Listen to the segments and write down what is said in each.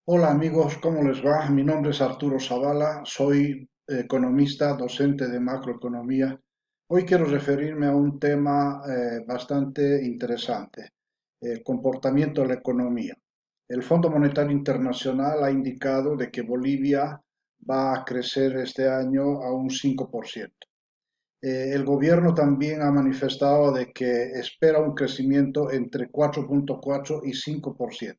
Hola amigos, ¿cómo les va? Mi nombre es Arturo Zavala, soy economista, docente de macroeconomía. Hoy quiero referirme a un tema bastante interesante, el comportamiento de la economía. El Fondo Monetario Internacional ha indicado de que Bolivia va a crecer este año a un 5%. El gobierno también ha manifestado de que espera un crecimiento entre 4,4 y 5%.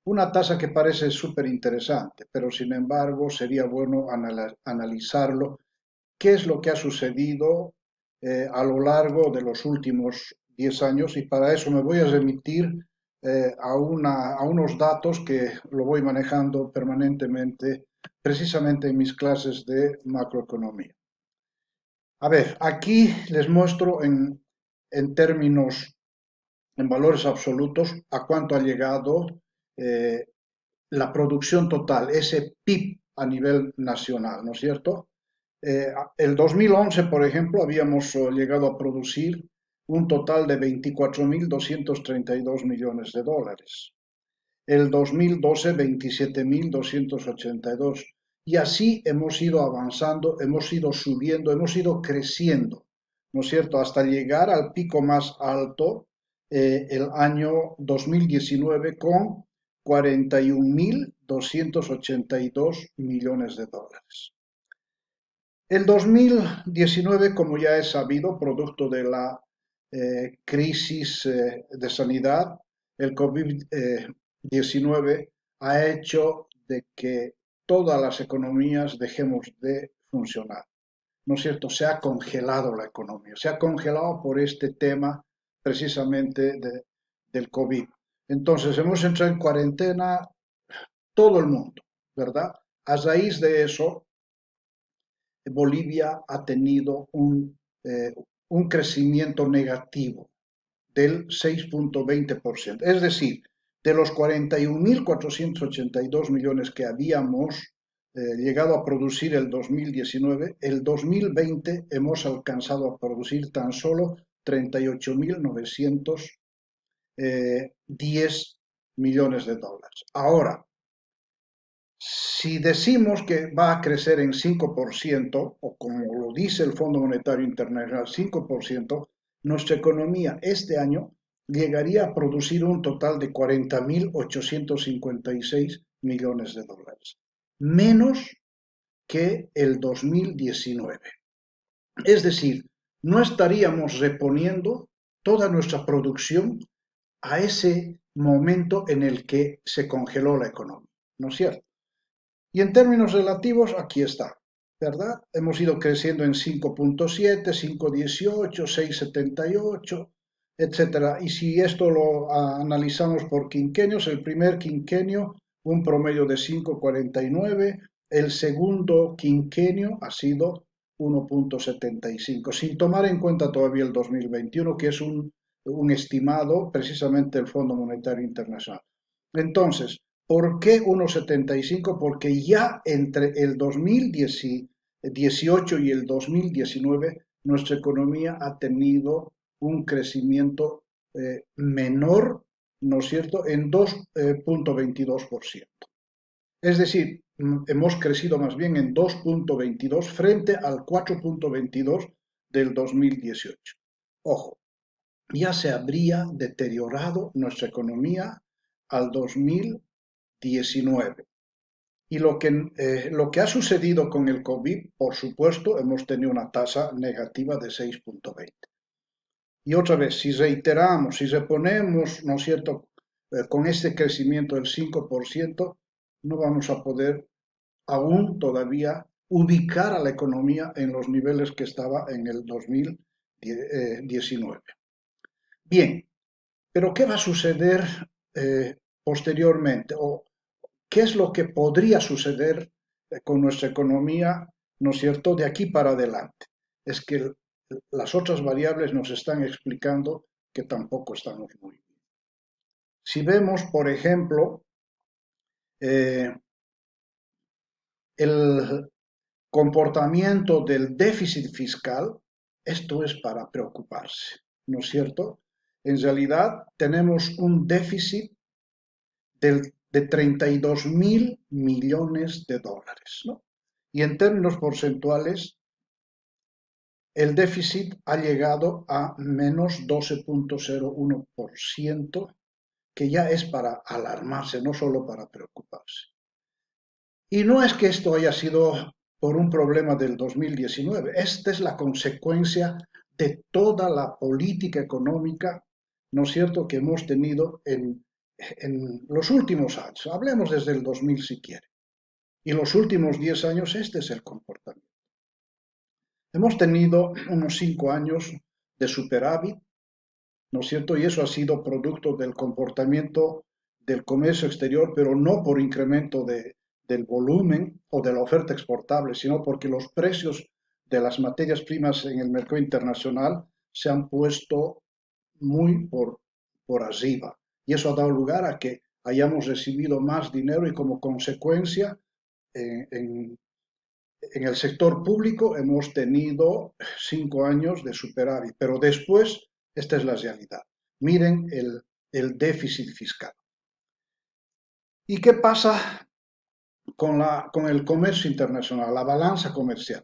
Una tasa que parece súper interesante, pero sin embargo sería bueno analizarlo. ¿Qué es lo que ha sucedido a lo largo de los últimos 10 años? Y para eso me voy a remitir a unos datos que lo voy manejando permanentemente, precisamente en mis clases de macroeconomía. A ver, aquí les muestro en términos, en valores absolutos, a cuánto ha llegado eh, la producción total, ese PIB a nivel nacional, ¿no es cierto? El 2011, por ejemplo, habíamos llegado a producir un total de 24.232 millones de dólares. El 2012, 27.282. Y así hemos ido avanzando, hemos ido subiendo, hemos ido creciendo, ¿no es cierto? Hasta llegar al pico más alto el año 2019 con 41.282 millones de dólares. El 2019, como ya es sabido, producto de la crisis de sanidad, el COVID-19 ha hecho de que todas las economías dejemos de funcionar. ¿No es cierto? Se ha congelado la economía, se ha congelado por este tema precisamente del COVID. Entonces, hemos entrado en cuarentena todo el mundo, ¿verdad? A raíz de eso, Bolivia ha tenido un crecimiento negativo del 6,20%. Es decir, de los 41.482 millones que habíamos llegado a producir el 2019, el 2020 hemos alcanzado a producir tan solo 38.910 millones de dólares. Ahora, si decimos que va a crecer en 5%, o como lo dice el Fondo Monetario Internacional, 5%, nuestra economía este año llegaría a producir un total de 40.856 millones de dólares, menos que el 2019. Es decir, no estaríamos reponiendo toda nuestra producción a ese momento en el que se congeló la economía, ¿no es cierto? Y en términos relativos, aquí está, ¿verdad? Hemos ido creciendo en 5,7, 5,18, 6,78, etcétera. Y si esto lo analizamos por quinquenios, el primer quinquenio, un promedio de 5,49, el segundo quinquenio ha sido 1,75, sin tomar en cuenta todavía el 2021, que es un estimado precisamente del Fondo Monetario Internacional. Entonces, ¿por qué 1,75? Porque ya entre el 2018 y el 2019 nuestra economía ha tenido un crecimiento menor, ¿no es cierto?, en 2,22%. Es decir, hemos crecido más bien en 2,22 frente al 4,22 del 2018. Ojo, ya se habría deteriorado nuestra economía al 2019. Y lo que ha sucedido con el COVID, por supuesto, hemos tenido una tasa negativa de 6,20. Y otra vez, si reiteramos, si reponemos, ¿no es cierto?, con este crecimiento del 5%, no vamos a poder aún todavía ubicar a la economía en los niveles que estaba en el 2019. Bien, pero ¿qué va a suceder posteriormente? ¿O qué es lo que podría suceder con nuestra economía, ¿no es cierto?, de aquí para adelante? Es que las otras variables nos están explicando que tampoco estamos muy bien. Si vemos, por ejemplo, eh, el comportamiento del déficit fiscal, esto es para preocuparse, ¿no es cierto? En realidad tenemos un déficit del de 32.000 millones de dólares, ¿no? Y en términos porcentuales, el déficit ha llegado a menos 12,01%, que ya es para alarmarse, no solo para preocuparse. Y no es que esto haya sido por un problema del 2019, esta es la consecuencia de toda la política económica, ¿no es cierto?, que hemos tenido en los últimos años. Hablemos desde el 2000 si quiere. Y los últimos 10 años este es el comportamiento. Hemos tenido unos 5 años de superávit, ¿no es cierto? Y eso ha sido producto del comportamiento del comercio exterior, pero no por incremento del volumen o de la oferta exportable, sino porque los precios de las materias primas en el mercado internacional se han puesto muy por arriba. Y eso ha dado lugar a que hayamos recibido más dinero y como consecuencia en en el sector público hemos tenido 5 años de superávit, pero después, esta es la realidad. Miren el déficit fiscal. ¿Y qué pasa con el comercio internacional, la balanza comercial?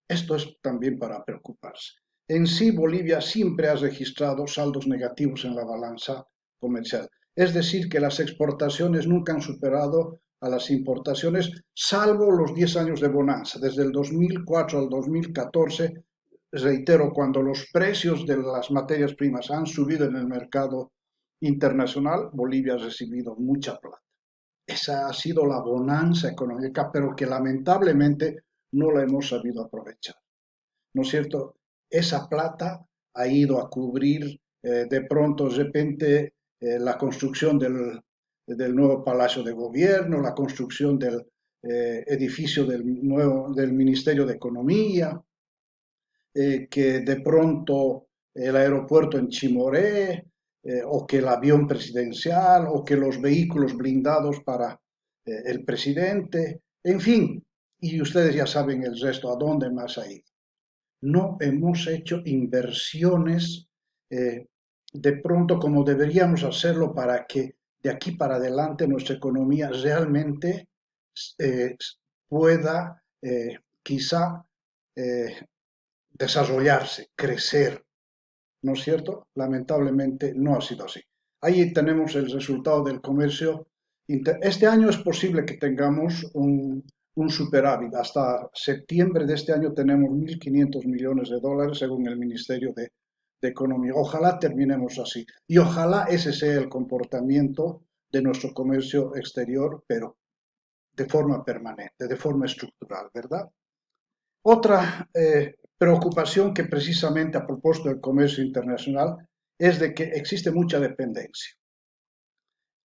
Esto es también para preocuparse. En sí, Bolivia siempre ha registrado saldos negativos en la balanza comercial. Es decir, que las exportaciones nunca han superado a las importaciones, salvo los 10 años de bonanza. Desde el 2004 al 2014, reitero, cuando los precios de las materias primas han subido en el mercado internacional, Bolivia ha recibido mucha plata. Esa ha sido la bonanza económica, pero que lamentablemente no la hemos sabido aprovechar. ¿No es cierto? Esa plata ha ido a cubrir de pronto, de repente, la construcción del nuevo Palacio de Gobierno, la construcción del edificio del Ministerio de Economía, que de pronto el aeropuerto en Chimoré, o que el avión presidencial, o que los vehículos blindados para el presidente, en fin, y ustedes ya saben el resto, a dónde más ha ido. No hemos hecho inversiones de pronto como deberíamos hacerlo para que de aquí para adelante nuestra economía realmente eh, pueda quizá eh, desarrollarse, crecer, ¿no es cierto? Lamentablemente no ha sido así. Ahí tenemos el resultado del comercio. Este año es posible que tengamos un superávit. Hasta septiembre de este año tenemos 1.500 millones de dólares según el Ministerio de Economía. Ojalá terminemos así. Y ojalá ese sea el comportamiento de nuestro comercio exterior, pero de forma permanente, de forma estructural, ¿verdad? Otra preocupación que precisamente a propósito del comercio internacional es de que existe mucha dependencia.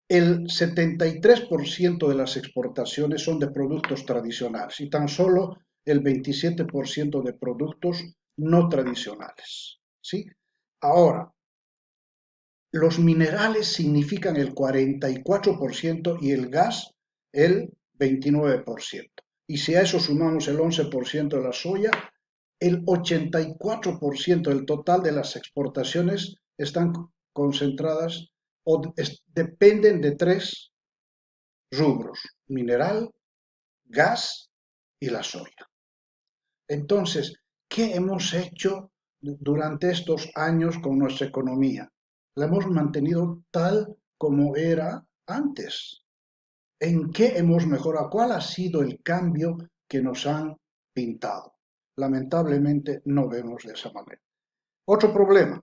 El 73% de las exportaciones son de productos tradicionales y tan solo el 27% de productos no tradicionales. ¿Sí? Ahora, los minerales significan el 44% y el gas el 29%. Y si a eso sumamos el 11% de la soya, el 84% del total de las exportaciones están concentradas o dependen de tres rubros: mineral, gas y la soya. Entonces, ¿qué hemos hecho durante estos años con nuestra economía? La hemos mantenido tal como era antes. ¿En qué hemos mejorado? ¿Cuál ha sido el cambio que nos han pintado? Lamentablemente no vemos de esa manera. Otro problema,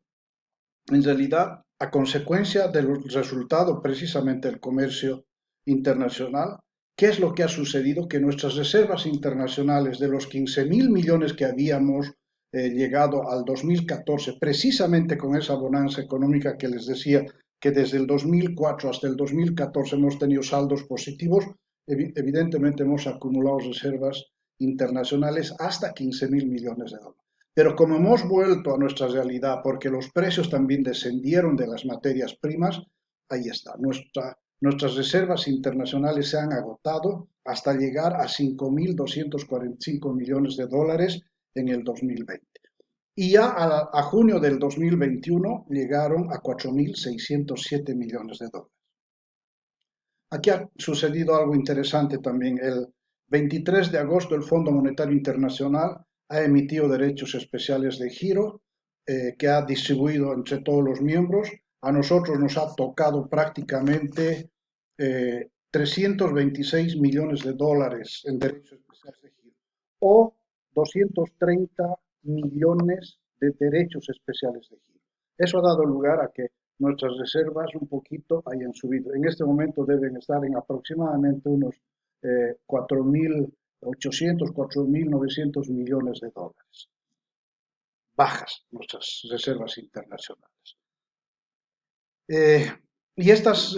en realidad, a consecuencia del resultado precisamente del comercio internacional, ¿qué es lo que ha sucedido? Que nuestras reservas internacionales de los 15.000 millones que habíamos llegado al 2014, precisamente con esa bonanza económica que les decía que desde el 2004 hasta el 2014 hemos tenido saldos positivos, evidentemente hemos acumulado reservas internacionales hasta 15.000 millones de dólares. Pero como hemos vuelto a nuestra realidad, porque los precios también descendieron de las materias primas, ahí está. Nuestras reservas internacionales se han agotado hasta llegar a 5.245 millones de dólares en el 2020. Y ya a junio del 2021 llegaron a 4.607 millones de dólares. Aquí ha sucedido algo interesante también. El 23 de agosto el Fondo Monetario Internacional ha emitido derechos especiales de giro que ha distribuido entre todos los miembros. A nosotros nos ha tocado prácticamente 326 millones de dólares en derechos especiales de giro o 230 millones de derechos especiales de giro. Eso ha dado lugar a que nuestras reservas un poquito hayan subido. En este momento deben estar en aproximadamente unos 4.800, 4.900 millones de dólares. Bajas nuestras reservas internacionales. Eh, y estas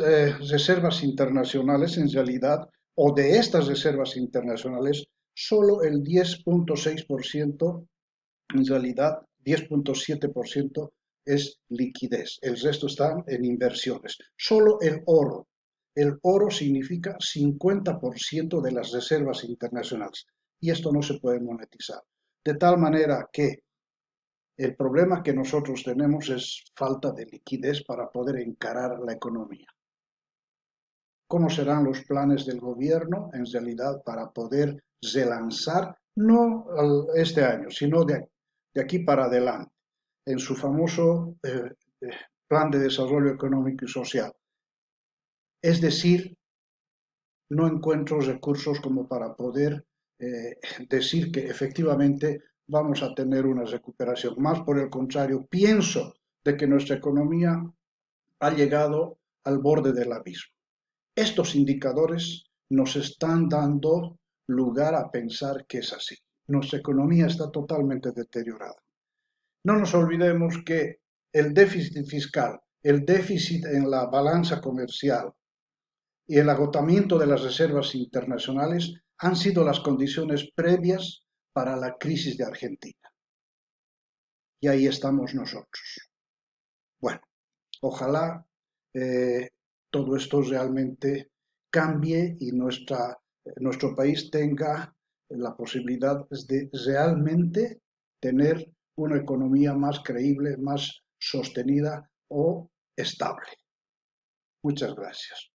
reservas internacionales, en realidad, o de estas reservas internacionales, solo el 10.6%, en realidad 10.7% es liquidez. El resto están en inversiones. Solo el oro. El oro significa 50% de las reservas internacionales. Y esto no se puede monetizar. De tal manera que el problema que nosotros tenemos es falta de liquidez para poder encarar la economía. ¿Cómo serán los planes del gobierno en realidad para poder relanzar, no este año, sino de aquí para adelante, en su famoso plan de desarrollo económico y social? Es decir, no encuentro recursos como para poder decir que efectivamente vamos a tener una recuperación. Más por el contrario, pienso de que nuestra economía ha llegado al borde del abismo. Estos indicadores nos están dando lugar a pensar que es así. Nuestra economía está totalmente deteriorada. No nos olvidemos que el déficit fiscal, el déficit en la balanza comercial y el agotamiento de las reservas internacionales han sido las condiciones previas para la crisis de Argentina. Y ahí estamos nosotros. Bueno, ojalá todo esto realmente cambie y nuestro país tenga la posibilidad de realmente tener una economía más creíble, más sostenida o estable. Muchas gracias.